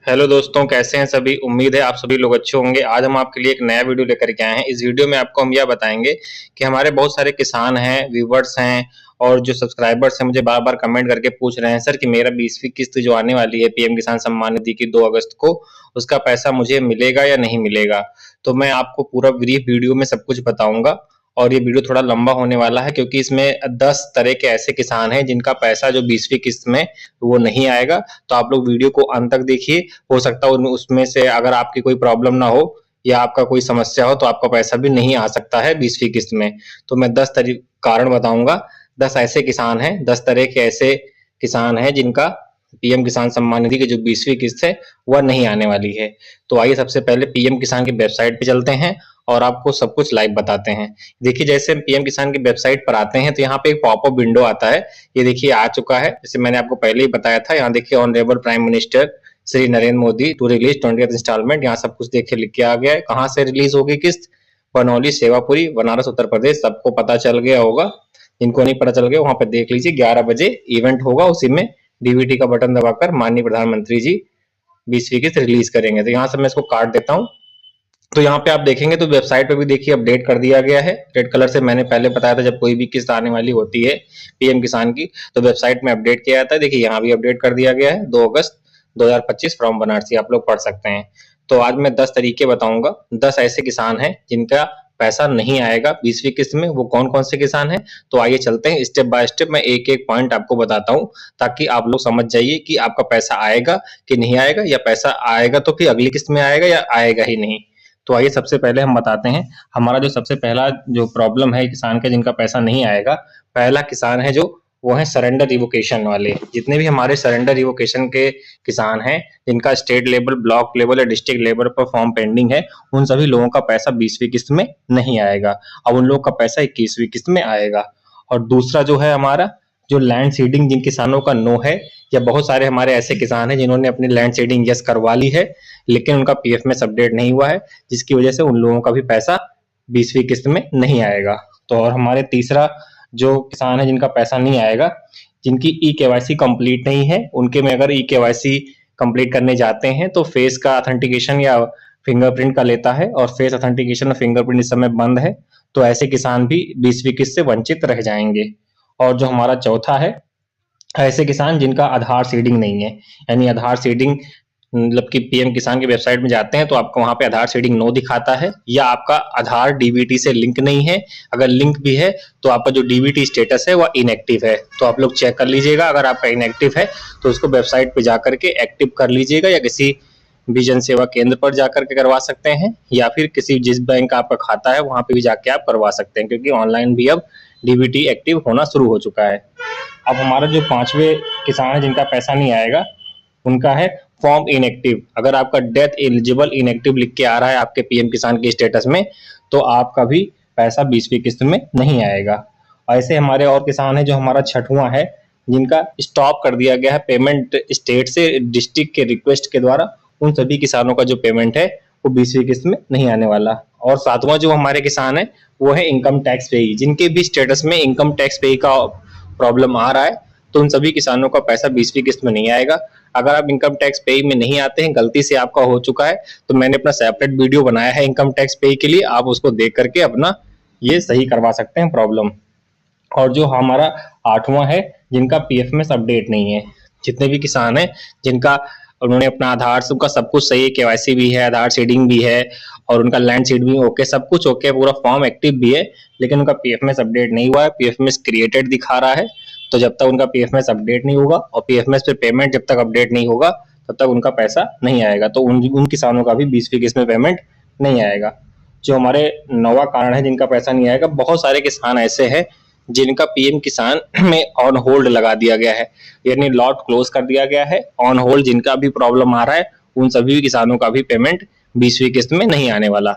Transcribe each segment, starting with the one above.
Hello दोस्तों, कैसे हैं सभी। उम्मीद है आप सभी लोग अच्छे होंगे। आज हम आपके लिए एक नया वीडियो लेकर के आए हैं। इस वीडियो में आपको हम यह बताएंगे कि हमारे बहुत सारे किसान हैं, व्यूवर्स हैं और जो सब्सक्राइबर्स हैं मुझे बार-बार कमेंट करके पूछ रहे हैं सर कि मेरा 20वीं किस्त जो आने वाली है पीएम किसान सम्मान निधि की 2 अगस्त को, उसका पैसा मुझे मिलेगा या नहीं मिलेगा। तो मैं आपको पूरा ब्रीफ वीडियो में सब कुछ बताऊंगा और ये वीडियो थोड़ा लंबा होने वाला है क्योंकि इसमें 10 तरह के ऐसे किसान हैं जिनका पैसा जो 20वीं किस्त में वो नहीं आएगा। तो आप लोग वीडियो को अंत तक देखिए। हो सकता है उसमें से अगर आपकी कोई प्रॉब्लम ना हो या आपका कोई समस्या हो तो आपका पैसा भी नहीं आ सकता है 20वीं किस्त में। तो मैं 10 कारण बताऊंगा। 10 ऐसे किसान हैं, 10 तरह के ऐसे किसान हैं जिनका पीएम किसान सम्मान निधि की जो 20वीं किस्त है वह नहीं आने वाली है। तो आइए सबसे पहले पीएम किसान की वेबसाइट पे चलते हैं और आपको सब कुछ लाइव बताते हैं। देखिए, जैसे हम पीएम किसान की वेबसाइट पर आते हैं तो यहाँ पे एक पॉपअप विंडो आता है। ये देखिए आ चुका है, जैसे मैंने आपको पहले ही बताया था। यहाँ देखिए honourable prime minister Shri Narendra Modi to release 20th instalment, यहाँ सब कुछ देखिए लिख के आ गया है। कहाँ से रिलीज होगी किस्त? बनौली, सेवापुरी, बनारस, उत्तर प्रदेश। सबको पता चल गया होगा। जिनको नहीं पता चल गया वहां पर देख लीजिए, 11 बजे इवेंट होगा। उसी में डीबीटी का बटन दबाकर माननीय प्रधानमंत्री जी 20वीं किस्त रिलीज करेंगे। तो यहाँ से मैं इसको काट देता हूँ। तो यहाँ पे आप देखेंगे तो वेबसाइट पे भी देखिए अपडेट कर दिया गया है। रेड कलर से मैंने पहले बताया था जब कोई भी किस्त आने वाली होती है पीएम किसान की तो वेबसाइट में अपडेट किया जाता है। देखिए यहाँ भी अपडेट कर दिया गया है 2 अगस्त 2025 फ्रॉम बनारसी, आप लोग पढ़ सकते हैं। तो आज मैं 10 तरीके बताऊंगा। 10 ऐसे किसान हैं जिनका पैसा नहीं आएगा 20वीं किस्त में। वो कौन कौन से किसान हैं? तो आइए चलते हैं स्टेप बाय स्टेप। मैं एक एक पॉइंट आपको बताता हूँ ताकि आप लोग समझ जाइए कि आपका पैसा आएगा कि नहीं आएगा, या पैसा आएगा तो फिर अगली किस्त में आएगा या आएगा ही नहीं। तो आइए सबसे पहले हम बताते हैं हमारा जो सबसे पहला जो प्रॉब्लम है किसान का जिनका पैसा नहीं आएगा। पहला किसान है जो वो है सरेंडर रिवोकेशन वाले। जितने भी हमारे सरेंडर रिवोकेशन के किसान हैं जिनका स्टेट लेवल, ब्लॉक लेवल या डिस्ट्रिक्ट लेवल पर फॉर्म पेंडिंग है, उन सभी लोगों का पैसा 20वीं किस्त में नहीं आएगा। अब उन लोगों का पैसा 21वीं किस्त में आएगा। और दूसरा जो है हमारा जो लैंड सीडिंग जिन किसानों का नो है, या बहुत सारे हमारे ऐसे किसान हैं जिन्होंने अपनी लैंड सीडिंग यस करवा ली है लेकिन उनका पीएफ में अपडेट नहीं हुआ है, जिसकी वजह से उन लोगों का भी पैसा 20वीं किस्त में नहीं आएगा। तो और हमारे तीसरा जो किसान है जिनका पैसा नहीं आएगा, जिनकी ई केवाईसी कंप्लीट नहीं है, उनके में अगर ई केवाईसी कंप्लीट करने जाते हैं तो फेस का ऑथेंटिकेशन या फिंगरप्रिंट का लेता है और फेस ऑथेंटिकेशन और फिंगरप्रिंट इस समय बंद है। तो ऐसे किसान भी 20वीं किस्त से वंचित रह जाएंगे। और जो हमारा चौथा है, ऐसे किसान जिनका आधार सीडिंग नहीं है, यानी आधार सीडिंग मतलब कि पीएम किसान की वेबसाइट में जाते हैं तो आपको वहां पे आधार सीडिंग नो दिखाता है, या आपका आधार डीबीटी से लिंक नहीं है। अगर लिंक भी है तो आपका जो डीबीटी स्टेटस है वह इनएक्टिव है। तो आप लोग चेक कर लीजिएगा, अगर आपका इनएक्टिव है तो उसको वेबसाइट पे जाकर के एक्टिव कर लीजिएगा, या किसी भी जन सेवा केंद्र पर जाकर के करवा सकते हैं, या फिर किसी जिस बैंक का आपका खाता है वहां पे भी जाके आप करवा सकते हैं, क्योंकि ऑनलाइन भी अब डीबीटी एक्टिव होना शुरू हो चुका है। अब हमारा जो पांचवे किसान है जिनका पैसा नहीं आएगा, उनका है फॉर्म इनएक्टिव। अगर आपका डेथ एलिजिबल इनएक्टिव लिख के आ रहा है आपके पीएम किसान के स्टेटस में तो आपका भी पैसा 20वीं किस्त में नहीं आएगा। ऐसे हमारे और किसान है जो हमारा छठवां है, जिनका स्टॉप कर दिया गया है पेमेंट स्टेट से डिस्ट्रिक्ट के रिक्वेस्ट के द्वारा। उन सभी किसानों का जो पेमेंट है वो 20वीं किस्त में नहीं आने वाला। और सातवां जो हमारे किसान है वो है इनकम टैक्स पेई, जिनके भी स्टेटस में इनकम टैक्स पेई का प्रॉब्लम आ रहा है तो उन सभी किसानों का पैसा 20वीं किस्त में नहीं आएगा। अगर आप इनकम टैक्स पे में नहीं आते हैं, गलती से आपका हो चुका है, तो मैंने अपना सेपरेट वीडियो बनाया है इनकम टैक्स पे के लिए, आप उसको देख करके अपना ये सही करवा सकते हैं प्रॉब्लम। और जो हमारा आठवां है, जिनका पीएफ में अपडेट नहीं है। जितने भी किसान हैं जिनका उन्होंने अपना आधार से उनका सब कुछ सही है, केवाईसी भी है, आधार सीडिंग भी है और उनका लैंड सीड भी ओके, सब कुछ ओके, पूरा फॉर्म एक्टिव भी है, लेकिन उनका पीएफ में अपडेट नहीं हुआ है। पीएफ में क्रिएटेड दिखा रहा है। तो जब तक उनका पीएफएमएस अपडेट नहीं होगा और पीएफएमएस पे पेमेंट जब तक अपडेट नहीं होगा तब तक उनका पैसा नहीं आएगा। तो उन किसानों का भी 20वीं किस्त में पेमेंट नहीं आएगा। जो हमारे नौवां कारण है जिनका पैसा नहीं आएगा, बहुत सारे किसान ऐसे हैं जिनका पीएम किसान में ऑन होल्ड लगा दिया गया है, यानी लॉट क्लोज कर दिया गया है। ऑन होल्ड जिनका भी प्रॉब्लम आ रहा है उन सभी किसानों का भी पेमेंट 20वीं किस्त में नहीं आने वाला।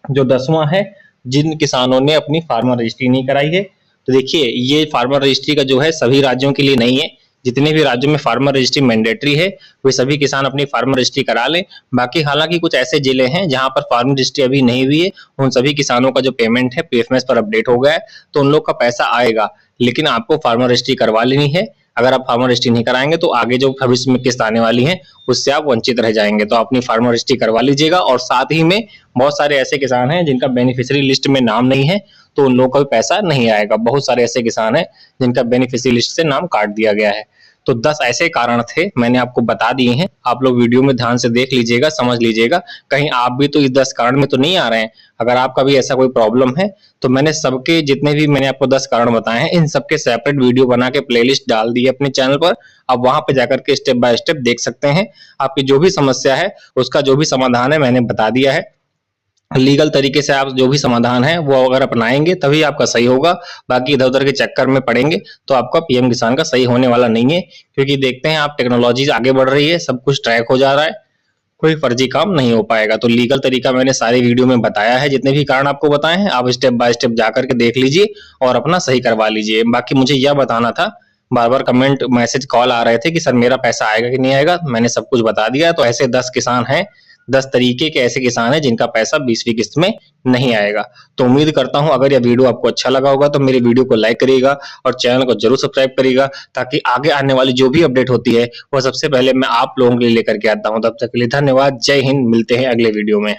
जो 10वां है, जिन किसानों ने अपनी फार्मर रजिस्ट्री नहीं कराई है। तो देखिए ये फार्मर रजिस्ट्री का जो है सभी राज्यों के लिए नहीं है। जितने भी राज्यों में फार्मर रजिस्ट्री मैंडेटरी है वे सभी किसान अपनी फार्मर रजिस्ट्री करा लें। बाकी हालांकि कुछ ऐसे जिले हैं जहां पर फार्मर रजिस्ट्री अभी नहीं हुई है, उन सभी किसानों का जो पेमेंट है पीएफएमएस पर अपडेट हो गया है तो उन लोग का पैसा आएगा, लेकिन आपको फार्मर रजिस्ट्री करवा लेनी है। अगर आप फार्मर रजिस्ट्री नहीं कराएंगे तो आगे जो भविष्य में किस्त आने वाली है उससे आप वंचित रह जाएंगे। तो अपनी फार्मर रजिस्ट्री करवा लीजिएगा। और साथ ही में बहुत सारे ऐसे किसान हैं जिनका बेनिफिशियरी लिस्ट में नाम नहीं है, तो उन लोगों का भी पैसा नहीं आएगा। बहुत सारे ऐसे किसान हैं जिनका बेनिफिशियरी लिस्ट से नाम काट दिया गया है। तो 10 ऐसे कारण थे, मैंने आपको बता दिए हैं। आप लोग वीडियो में ध्यान से देख लीजिएगा, समझ लीजिएगा, कहीं आप भी तो इस 10 कारण में तो नहीं आ रहे हैं। अगर आपका भी ऐसा कोई प्रॉब्लम है तो मैंने सबके जितने भी मैंने आपको 10 कारण बताए हैं, इन सबके सेपरेट वीडियो बना के प्लेलिस्ट डाल दी है अपने चैनल पर। आप वहां पे जाकर के स्टेप बाय स्टेप देख सकते हैं। आपकी जो भी समस्या है उसका जो भी समाधान है मैंने बता दिया है। लीगल तरीके से आप जो भी समाधान है वो अगर अपनाएंगे तभी आपका सही होगा। बाकी इधर उधर के चक्कर में पड़ेंगे तो आपका पीएम किसान का सही होने वाला नहीं है। क्योंकि देखते हैं आप टेक्नोलॉजी आगे बढ़ रही है, सब कुछ ट्रैक हो जा रहा है, कोई फर्जी काम नहीं हो पाएगा। तो लीगल तरीका मैंने सारी वीडियो में बताया है। जितने भी कारण आपको बताए हैं आप स्टेप बाय स्टेप जाकर के देख लीजिए और अपना सही करवा लीजिए। बाकी मुझे यह बताना था, बार बार कमेंट मैसेज कॉल आ रहे थे कि सर मेरा पैसा आएगा कि नहीं आएगा, मैंने सब कुछ बता दिया। तो ऐसे 10 किसान हैं, 10 तरीके के ऐसे किसान हैं जिनका पैसा 20वीं किस्त में नहीं आएगा। तो उम्मीद करता हूं अगर यह वीडियो आपको अच्छा लगा होगा तो मेरी वीडियो को लाइक करिएगा और चैनल को जरूर सब्सक्राइब करिएगा, ताकि आगे आने वाली जो भी अपडेट होती है वो सबसे पहले मैं आप लोगों के लिए लेकर के आता हूं। तब तक के लिए धन्यवाद। जय हिंद। मिलते हैं अगले वीडियो में।